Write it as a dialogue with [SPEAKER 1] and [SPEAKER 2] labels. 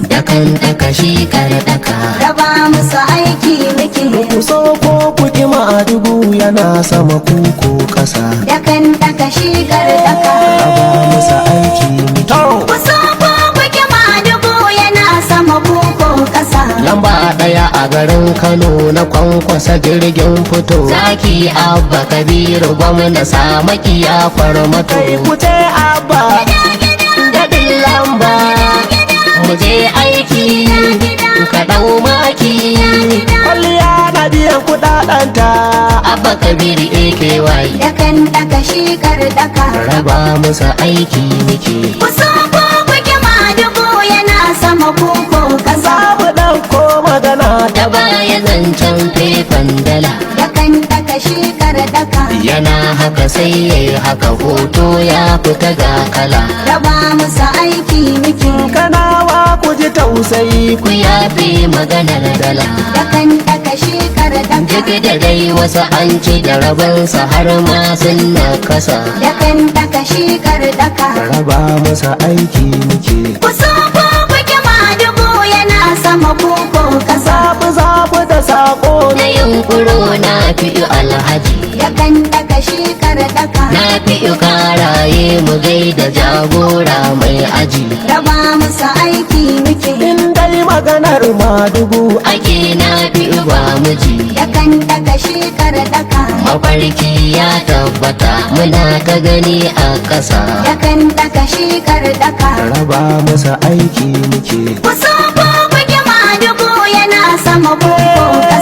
[SPEAKER 1] dakan daka shi daka
[SPEAKER 2] raba musu aiki muke.
[SPEAKER 3] Ku so ko ku ki Madugu yana sama kuku kasa.
[SPEAKER 2] Dakan daka shi daka
[SPEAKER 3] Raba musu aiki muke.
[SPEAKER 2] ku so ko kuke Madugu yana sama kuko kasa.
[SPEAKER 1] lamba ɗaya a garin Kano na kwankwasa jirgin fito zaki Abba Kabiru gwamna Samaki ya farmato
[SPEAKER 3] Kai ku ce Abba
[SPEAKER 1] daɗin lamba mu je aiki ka ɗau maki
[SPEAKER 3] kwalliya na biyan kuɗaɗenta.
[SPEAKER 1] Abba Kabiru AKY
[SPEAKER 2] Dakan daka shi daka
[SPEAKER 1] raba musu aiki muke
[SPEAKER 2] ku so ko kuke Madugu yana sama kuko kasa.
[SPEAKER 3] Za mu ɗauko magana
[SPEAKER 1] ta baya zancen fefan dala
[SPEAKER 2] Dakan daka shi daka
[SPEAKER 1] yana haka sai yayi haka hoto ya fita ga kala
[SPEAKER 2] raba musu aiki muke.
[SPEAKER 3] Kanawa ku ji tausayi.
[SPEAKER 1] ku yafe maganar dala
[SPEAKER 2] Dakan daka shi daka
[SPEAKER 1] duk da dai wasu an ci da rabansa har ma sun nakasa
[SPEAKER 2] Dakan daka shi daka
[SPEAKER 3] Raba musu aiki muke.
[SPEAKER 2] ku so ko kuke Madugu yana sama kuko kasa.
[SPEAKER 3] Zafi da sako
[SPEAKER 1] na yunkuro na fi alhaji
[SPEAKER 2] Dakan daka shi daka
[SPEAKER 1] na fi karaye mu gaida jagora mai aji
[SPEAKER 2] raba musu aiki muke.
[SPEAKER 3] in dai maganar Madugu.
[SPEAKER 1] ake na fi ba miji
[SPEAKER 2] Dakan daka shi daka
[SPEAKER 1] mafarki ya tabbata muna ta gani a ƙasa
[SPEAKER 2] Dakan daka shi daka
[SPEAKER 3] Raba musu aiki muke.
[SPEAKER 2] ku so ko kuke Madugu yana sama kuko kasa.